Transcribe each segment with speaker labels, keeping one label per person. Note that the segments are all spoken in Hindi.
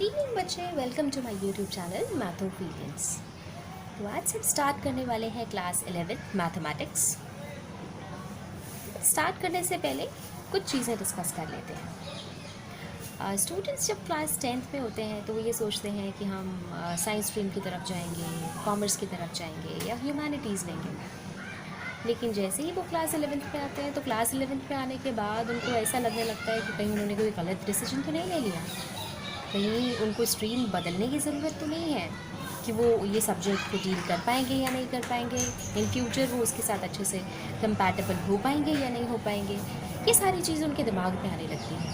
Speaker 1: इवनिंग बच्चे, welcome to my YouTube channel Mathophilians. तो आज से स्टार्ट करने वाले हैं क्लास 11 मैथमेटिक्स। स्टार्ट करने से पहले कुछ चीज़ें डिस्कस कर लेते हैं। स्टूडेंट्स जब क्लास 10th में होते हैं तो वो ये सोचते हैं कि हम साइंस स्ट्रीम की तरफ जाएंगे, कॉमर्स की तरफ जाएंगे या ह्यूमैनिटीज़ लेंगे। लेकिन जैसे ही वो क्लास 11th में आते हैं तो क्लास 11th में आने के बाद उनको ऐसा लगने लगता है कि कहीं उन्होंने कोई गलत डिसीजन तो नहीं ले लिया, कहीं उनको स्ट्रीम बदलने की ज़रूरत तो नहीं है कि वो ये सब्जेक्ट को डील कर पाएंगे या नहीं कर पाएंगे, इन फ्यूचर वो उसके साथ अच्छे से कंपैटिबल हो पाएंगे या नहीं हो पाएंगे। ये सारी चीज़ें उनके दिमाग में आने लगती हैं।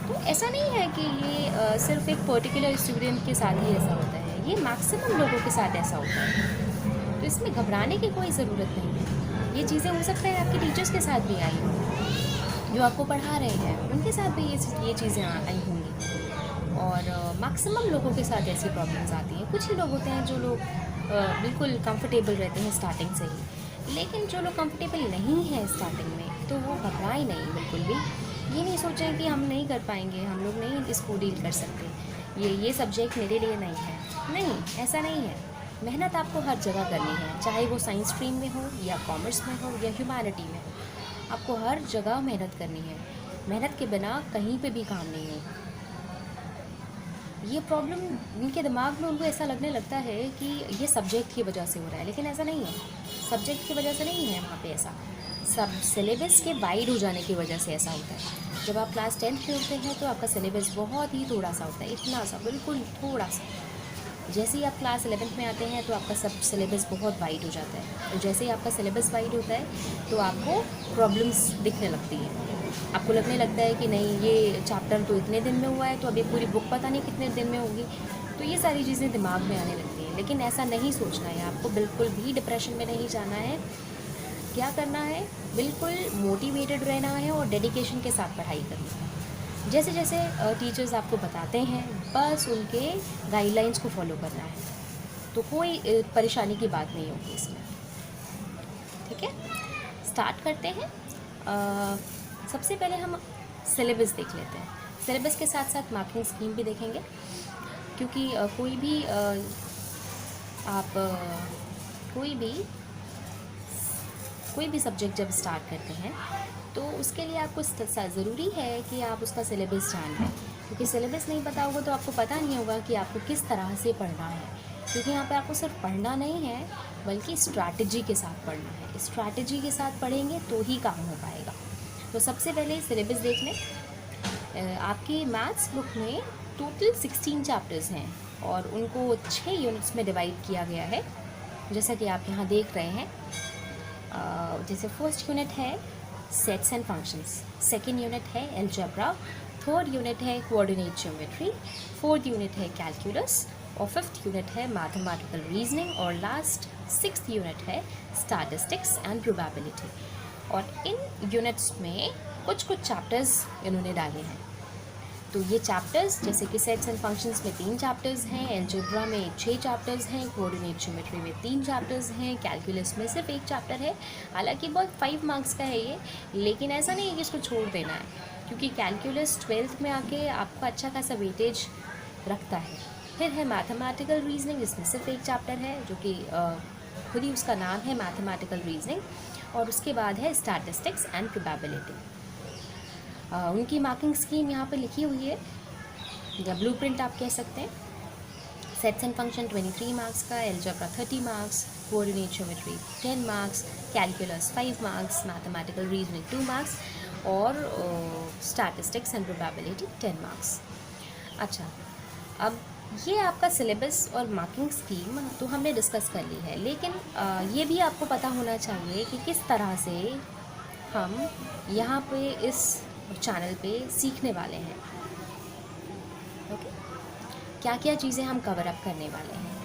Speaker 1: तो ऐसा नहीं है कि ये सिर्फ एक पर्टिकुलर स्टूडेंट के साथ ही ऐसा होता है, ये मैक्सिमम लोगों के साथ ऐसा होता है। तो इसमें घबराने की कोई ज़रूरत नहीं है। ये चीज़ें हो सकता है आपके टीचर्स के साथ भी आई हों, जो आपको पढ़ा रहे हैं उनके साथ भी ये चीज़ें आई होंगी। और मैक्सिमम लोगों के साथ ऐसी प्रॉब्लम्स आती हैं। कुछ ही लोग होते हैं जो लोग बिल्कुल कंफर्टेबल रहते हैं स्टार्टिंग से ही, लेकिन जो लोग कंफर्टेबल नहीं हैं स्टार्टिंग में तो वो घबराएं नहीं बिल्कुल भी। ये नहीं सोचें कि हम नहीं कर पाएंगे, हम लोग नहीं इसको डील कर सकते, ये सब्जेक्ट मेरे लिए नहीं है। नहीं, ऐसा नहीं है। मेहनत आपको हर जगह करनी है, चाहे वो साइंस स्ट्रीम में हो या कॉमर्स में हो या ह्यूमैनिटी में हो। आपको हर जगह मेहनत करनी है। मेहनत के बिना कहीं पे भी काम नहीं होगा। ये प्रॉब्लम उनके दिमाग में, उनको ऐसा लगने लगता है कि ये सब्जेक्ट की वजह से हो रहा है, लेकिन ऐसा नहीं है। सब्जेक्ट की वजह से नहीं है वहाँ पे ऐसा, सब सिलेबस के वाइड हो जाने की वजह से ऐसा होता है। जब आप क्लास 10th में होते हैं तो आपका सिलेबस बहुत ही थोड़ा सा होता है, इतना सा, बिल्कुल थोड़ा सा। जैसे ही आप क्लास 11th में आते हैं तो आपका सब सिलेबस बहुत वाइड हो जाता है, और जैसे ही आपका सिलेबस वाइड होता है तो आपको प्रॉब्लम्स दिखने लगती हैं। आपको लगने लगता है कि नहीं, ये चैप्टर तो इतने दिन में हुआ है तो अब ये पूरी बुक पता नहीं कितने दिन में होगी। तो ये सारी चीज़ें दिमाग में आने लगती हैं, लेकिन ऐसा नहीं सोचना है आपको, बिल्कुल भी डिप्रेशन में नहीं जाना है। क्या करना है, बिल्कुल मोटिवेटेड रहना है और डेडिकेशन के साथ पढ़ाई करनी है। जैसे जैसे टीचर्स आपको बताते हैं बस उनके गाइडलाइंस को फॉलो करना है, तो कोई परेशानी की बात नहीं होगी इसमें। ठीक है, स्टार्ट करते हैं। सबसे पहले हम सिलेबस देख लेते हैं। सिलेबस के साथ साथ मार्किंग स्कीम भी देखेंगे, क्योंकि कोई भी सब्जेक्ट जब स्टार्ट करते हैं तो उसके लिए आपको ज़रूरी है कि आप उसका सिलेबस जान लें, क्योंकि सिलेबस नहीं पता होगा तो आपको पता नहीं होगा कि आपको किस तरह से पढ़ना है। क्योंकि यहाँ पे आपको सिर्फ पढ़ना नहीं है, बल्कि स्ट्रैटेजी के साथ पढ़ना है। स्ट्रैटेजी के साथ पढ़ेंगे तो ही काम हो पाएगा। तो सबसे पहले सिलेबस देख लें। आपकी मैथ्स बुक में टोटल 16 चैप्टर्स हैं और उनको 6 यूनिट्स में डिवाइड किया गया है, जैसा कि आप यहाँ देख रहे हैं। जैसे फर्स्ट यूनिट है sets and functions, second unit है अलजेब्रा, थर्ड यूनिट है कोऑर्डिनेट ज्योमेट्री, फोर्थ यूनिट है कैलकुलस, और फिफ्थ यूनिट है मैथमेटिकल रीजनिंग, और लास्ट सिक्स्थ यूनिट है स्टैटिस्टिक्स एंड प्रोबेबिलिटी। और इन यूनिट्स में कुछ चैप्टर्स इन्होंने डाले हैं। तो ये चैप्टर्स जैसे कि सेट्स एंड फंक्शंस में 3 चैप्टर्स हैं, अलजेब्रा में 6 चैप्टर्स हैं, कोऑर्डिनेट ज्योमेट्री में 3 चैप्टर्स हैं, कैलकुलस में सिर्फ 1 चैप्टर है। हालांकि बहुत 5 मार्क्स का है ये, लेकिन ऐसा नहीं है कि इसको छोड़ देना है, क्योंकि कैलकुलस 12th में आके आपका अच्छा खासा वेटेज रखता है। फिर है मैथमेटिकल रीजनिंग, इसमें सिर्फ 1 चैप्टर है, जो कि खुद ही उसका नाम है मैथमेटिकल रीजनिंग। और उसके बाद है स्टैटिस्टिक्स एंड प्रोबेबिलिटी। उनकी मार्किंग स्कीम यहाँ पे लिखी हुई है, या ब्लूप्रिंट आप कह सकते हैं। सेट्स एंड फंक्शन 23 मार्क्स का, algebra 30 marks, coordinate geometry 10 marks, calculus 5 marks, mathematical reasoning 2 marks, और स्टैटिस्टिक्स एंड प्रोबेबिलिटी 10 मार्क्स। अच्छा, अब ये आपका सिलेबस और मार्किंग स्कीम तो हमने डिस्कस कर ली है, लेकिन ये भी आपको पता होना चाहिए कि किस तरह से हम यहाँ पे इस चैनल पे सीखने वाले हैं। ओके, क्या क्या चीज़ें हम कवर अप करने वाले हैं।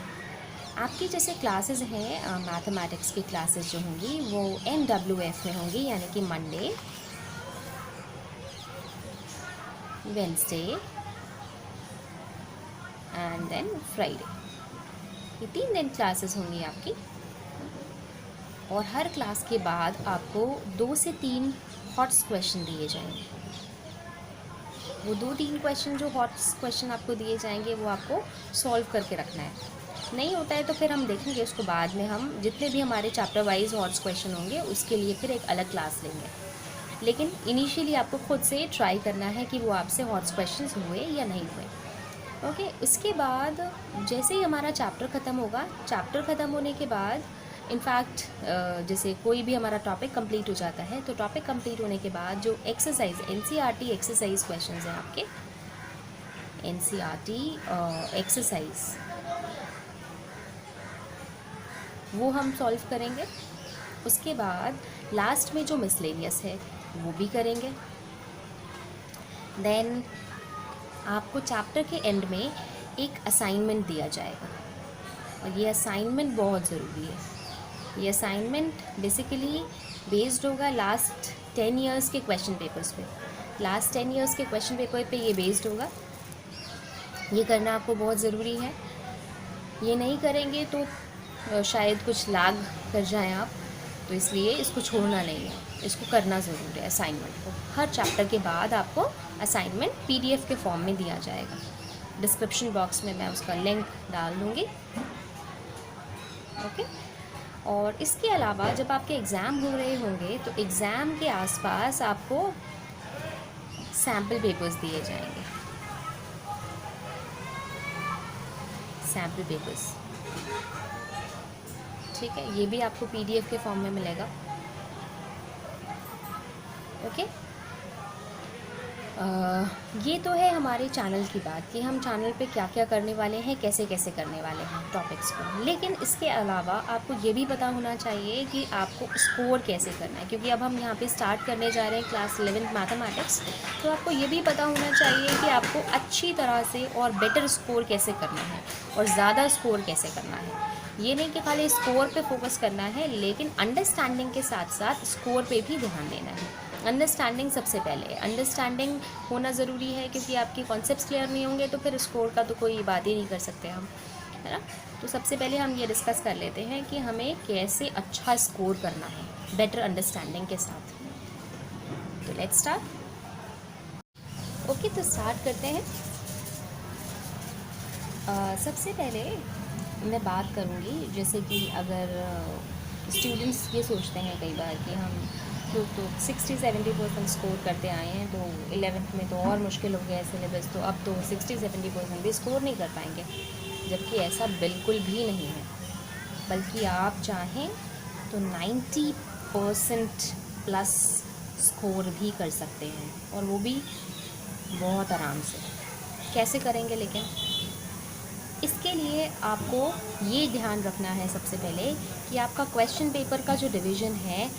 Speaker 1: आपकी जैसे क्लासेस हैं, मैथमेटिक्स की क्लासेस जो होंगी वो MWF में होंगी, यानी कि Monday, Wednesday and then Friday. ये 3 दिन क्लासेस होंगी आपकी, और हर क्लास के बाद आपको 2 से 3 हॉट्स क्वेश्चन दिए जाएंगे। वो 2-3 क्वेश्चन जो हॉट क्वेश्चन आपको दिए जाएंगे वो आपको सॉल्व करके रखना है। नहीं होता है तो फिर हम देखेंगे उसको बाद में, हम जितने भी हमारे चैप्टर वाइज हॉट्स क्वेश्चन होंगे उसके लिए फिर एक अलग क्लास लेंगे। लेकिन इनिशियली आपको खुद से ट्राई करना है कि वो आपसे हॉट्स क्वेश्चंस हुए या नहीं हुए। ओके, उसके बाद जैसे ही हमारा चैप्टर ख़त्म होगा, चैप्टर ख़त्म होने के बाद इनफैक्ट जैसे कोई भी हमारा टॉपिक कंप्लीट हो जाता है, तो टॉपिक कंप्लीट होने के बाद जो एक्सरसाइज एनसीईआरटी एक्सरसाइज क्वेश्चंस हैं आपके, एनसीईआरटी एक्सरसाइज वो हम सॉल्व करेंगे। उसके बाद लास्ट में जो मिसलेनियस है वो भी करेंगे। देन आपको चैप्टर के एंड में एक असाइनमेंट दिया जाएगा, और ये असाइनमेंट बहुत ज़रूरी है। ये असाइनमेंट बेसिकली बेस्ड होगा लास्ट 10 ईयर्स के क्वेश्चन पेपर्स पे। लास्ट 10 ईयर्स के क्वेश्चन पेपर पे ये बेस्ड होगा। ये करना आपको बहुत ज़रूरी है। ये नहीं करेंगे तो शायद कुछ लाग कर जाएं आप, तो इसलिए इसको छोड़ना नहीं है, इसको करना ज़रूर है। असाइनमेंट को हर चैप्टर के बाद आपको असाइनमेंट पीडीएफ के फॉर्म में दिया जाएगा। डिस्क्रिप्शन बॉक्स में मैं उसका लिंक डाल दूँगी। ओके, और इसके अलावा जब आपके एग्ज़ाम हो रहे होंगे तो एग्ज़ाम के आसपास आपको सैम्पल पेपर्स दिए जाएंगे। सैम्पल पेपर्स, ठीक है, ये भी आपको पीडीएफ के फॉर्म में मिलेगा। ओके, ये तो है हमारे चैनल की बात कि हम चैनल पे क्या क्या करने वाले हैं, कैसे कैसे करने वाले हैं टॉपिक्स को। लेकिन इसके अलावा आपको ये भी पता होना चाहिए कि आपको स्कोर कैसे करना है, क्योंकि अब हम यहाँ पे स्टार्ट करने जा रहे हैं क्लास 11th मैथमेटिक्स। तो आपको ये भी पता होना चाहिए कि आपको अच्छी तरह से और बेटर स्कोर कैसे करना है और ज़्यादा स्कोर कैसे करना है। ये नहीं कि खाली स्कोर पे फोकस करना है, लेकिन अंडरस्टैंडिंग के साथ साथ स्कोर पे भी ध्यान देना है। अंडरस्टैंडिंग सबसे पहले, अंडरस्टैंडिंग होना ज़रूरी है, क्योंकि आपके कॉन्सेप्ट्स क्लियर नहीं होंगे तो फिर स्कोर का तो कोई बात ही नहीं कर सकते हम, है ना। तो सबसे पहले हम ये डिस्कस कर लेते हैं कि हमें कैसे अच्छा स्कोर करना है बेटर अंडरस्टैंडिंग के साथ। तो लेट्स स्टार्ट। ओके, तो स्टार्ट करते हैं। सबसे पहले मैं बात करूँगी, जैसे कि अगर स्टूडेंट्स ये सोचते हैं कई बार कि हम तो 60-70% स्कोर करते आए हैं, तो 11th में तो और मुश्किल हो गया है सिलेबस, तो अब तो 60-70% भी स्कोर नहीं कर पाएंगे। जबकि ऐसा बिल्कुल भी नहीं है, बल्कि आप चाहें तो 90% प्लस स्कोर भी कर सकते हैं, और वो भी बहुत आराम से। कैसे करेंगे लेकिन? इसके लिए आपको ये ध्यान रखना है सबसे पहले कि आपका क्वेश्चन पेपर का जो डिवीज़न है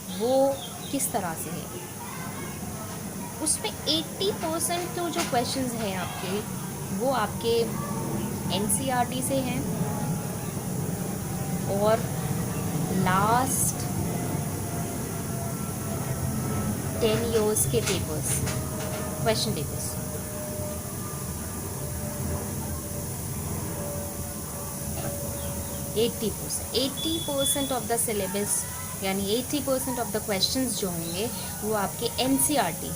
Speaker 1: वो किस तरह से है। उसमें 80% तो जो क्वेश्चंस हैं आपके, वो आपके एनसीईआरटी से हैं, और लास्ट 10 ईयर्स के papers, question papers. Eighty percent of the syllabus, यानी 80% ऑफ द क्वेश्चंस जो होंगे वो आपके एनसीईआरटी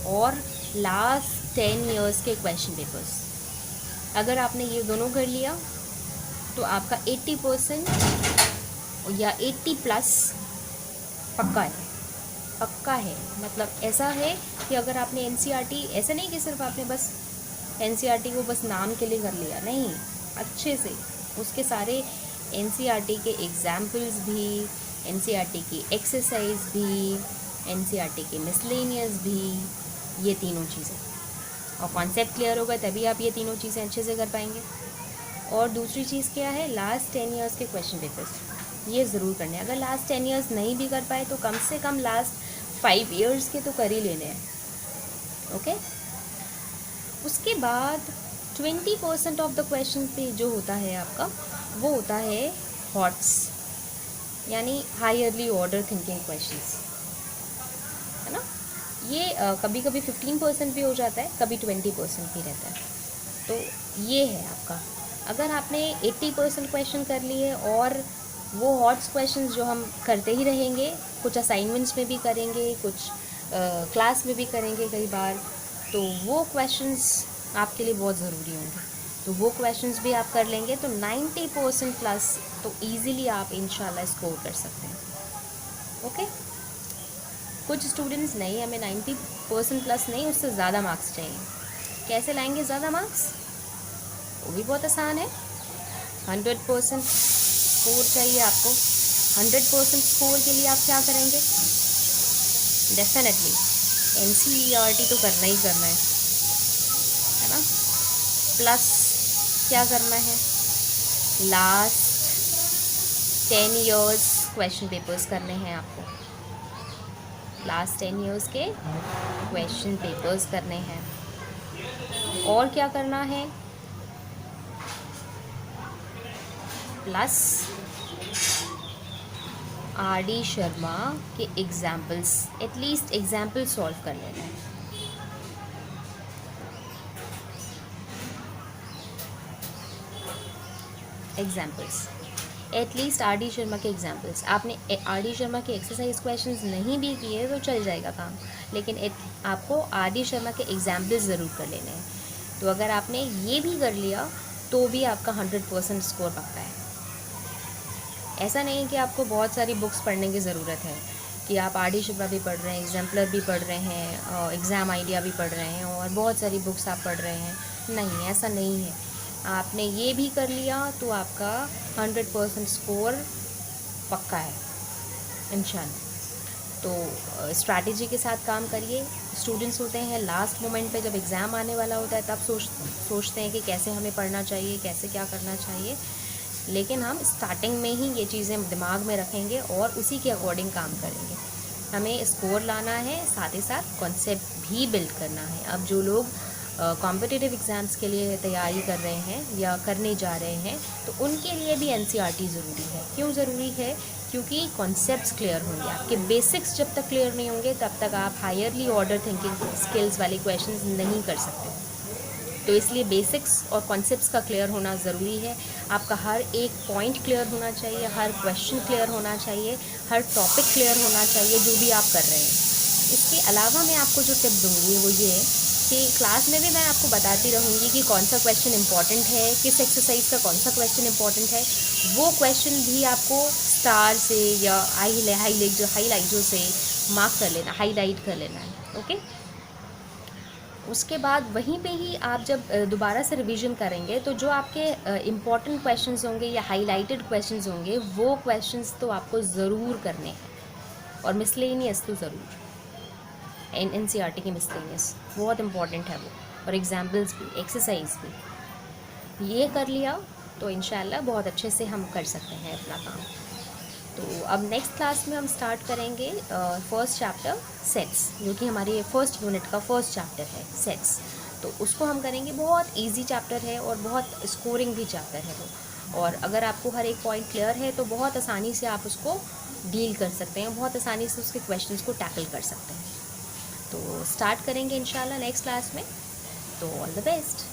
Speaker 1: और लास्ट 10 ईयर्स के क्वेश्चन पेपर्स। अगर आपने ये दोनों कर लिया तो आपका 80% या 80 प्लस पक्का है। पक्का है मतलब ऐसा है कि अगर आपने एनसीईआरटी, ऐसा नहीं कि सिर्फ आपने बस एनसीईआरटी को बस नाम के लिए कर लिया, नहीं, अच्छे से उसके सारे एनसीईआरटी के एग्जाम्पल्स भी, एनसीईआरटी की एक्सरसाइज भी, एनसीईआरटी के मिसलेनियस भी, ये तीनों चीज़ें, और कॉन्सेप्ट क्लियर होगा तभी आप ये तीनों चीज़ें अच्छे से कर पाएंगे। और दूसरी चीज़ क्या है, लास्ट 10 ईयर्स के क्वेश्चन पेपर्स ये ज़रूर करने हैं। अगर लास्ट 10 ईयर्स नहीं भी कर पाए तो कम से कम लास्ट 5 ईयर्स के तो कर ही लेने हैं। ओके, उसके बाद 20% ऑफ द क्वेश्चन पे जो होता है आपका, वो होता है हॉट्स, यानी हायरली ऑर्डर थिंकिंग क्वेश्चंस, है ना। ये कभी कभी 15% भी हो जाता है, कभी 20% भी रहता है। तो ये है आपका, अगर आपने 80% क्वेश्चन कर लिए, और वो हॉट्स क्वेश्चंस जो हम करते ही रहेंगे, कुछ असाइनमेंट्स में भी करेंगे, कुछ क्लास में भी करेंगे कई बार, तो वो क्वेश्चंस आपके लिए बहुत ज़रूरी होंगे। तो वो क्वेश्चंस भी आप कर लेंगे तो 90% प्लस तो ईज़िली आप इंशाल्लाह स्कोर कर सकते हैं। ओके। कुछ स्टूडेंट्स नहीं, हमें 90% प्लस नहीं, उससे ज़्यादा मार्क्स चाहिए। कैसे लाएंगे ज़्यादा मार्क्स? वो भी बहुत आसान है। 100% स्कोर चाहिए आपको। 100% स्कोर के लिए आप क्या करेंगे? डेफिनेटली NCERT तो करना ही करना है ना। प्लस क्या करना है? लास्ट 10 इयर्स क्वेश्चन पेपर्स करने हैं आपको। लास्ट 10 इयर्स के क्वेश्चन पेपर्स करने हैं। और क्या करना है? प्लस RD शर्मा के एग्जाम्पल्स, एटलीस्ट एग्जाम्पल सॉल्व कर लेना है। एग्जाम्पल्स, एटलीस्ट RD शर्मा के एग्जाम्पल्स। आपने RD शर्मा के एक्सरसाइज क्वेश्चंस नहीं भी किए तो चल जाएगा काम, लेकिन आपको RD शर्मा के एग्जाम्पल्स ज़रूर कर लेने हैं। तो अगर आपने ये भी कर लिया तो भी आपका 100% स्कोर पक्का है। ऐसा नहीं कि आपको बहुत सारी बुक्स पढ़ने की ज़रूरत है कि आप RD शर्मा भी पढ़ रहे हैं, एग्जाम्पलर भी पढ़ रहे हैं, एग्ज़ाम आइडिया भी पढ़ रहे हैं और बहुत सारी बुक्स आप पढ़ रहे हैं। नहीं, ऐसा नहीं है। आपने ये भी कर लिया तो आपका 100% स्कोर पक्का है इंशाल्लाह। तो स्ट्रैटेजी के साथ काम करिए। स्टूडेंट्स होते हैं लास्ट मोमेंट पे, जब एग्ज़ाम आने वाला होता है तब सोचते हैं कि कैसे हमें पढ़ना चाहिए, कैसे क्या करना चाहिए, लेकिन हम स्टार्टिंग में ही ये चीज़ें दिमाग में रखेंगे और उसी के अकॉर्डिंग काम करेंगे। हमें स्कोर लाना है, साथ ही साथ कॉन्सेप्ट भी बिल्ड करना है। अब जो लोग कॉम्पिटिटिव एग्ज़ाम्स के लिए तैयारी कर रहे हैं या करने जा रहे हैं तो उनके लिए भी NCERT ज़रूरी है। क्यों ज़रूरी है? क्योंकि कॉन्सेप्ट्स क्लियर होंगे। आपके बेसिक्स जब तक क्लियर नहीं होंगे तब तक आप हायरली ऑर्डर थिंकिंग स्किल्स वाले क्वेश्चंस नहीं कर सकते। तो इसलिए बेसिक्स और कॉन्सेप्ट्स का क्लियर होना ज़रूरी है। आपका हर एक पॉइंट क्लियर होना चाहिए, हर क्वेश्चन क्लियर होना चाहिए, हर टॉपिक क्लियर होना चाहिए जो भी आप कर रहे हैं। इसके अलावा मैं आपको जो टिप दूँगी वो ये है कि क्लास में भी मैं आपको बताती रहूँगी कि कौन सा क्वेश्चन इंपॉर्टेंट है, किस एक्सरसाइज का कौन सा क्वेश्चन इंपॉर्टेंट है। वो क्वेश्चन भी आपको स्टार से या हाईलाइटों से मार्क कर लेना, हाईलाइट कर लेना है। ओके। उसके बाद वहीं पे ही आप जब दोबारा से रिवीजन करेंगे तो जो आपके इम्पॉर्टेंट क्वेश्चंस होंगे या हाईलाइटेड क्वेश्चंस होंगे वो क्वेश्चंस तो आपको ज़रूर करने हैं। और मिसलेनियस तो ज़रूर, NCERT की मिसलेनियस बहुत इंपॉर्टेंट है वो, और एग्जाम्पल्स भी, एक्सरसाइज भी। ये कर लिया तो इंशाल्लाह बहुत अच्छे से हम कर सकते हैं अपना काम। तो अब नेक्स्ट क्लास में हम स्टार्ट करेंगे फर्स्ट चैप्टर सेट्स, जो कि हमारी फर्स्ट यूनिट का फर्स्ट चैप्टर है सेट्स। तो उसको हम करेंगे, बहुत इजी चैप्टर है और बहुत स्कोरिंग भी चैप्टर है वो। और अगर आपको हर एक पॉइंट क्लियर है तो बहुत आसानी से आप उसको डील कर सकते हैं, बहुत आसानी से उसके क्वेश्चंस को टैकल कर सकते हैं। तो स्टार्ट करेंगे इंशाल्लाह नेक्स्ट क्लास में। तो ऑल द बेस्ट।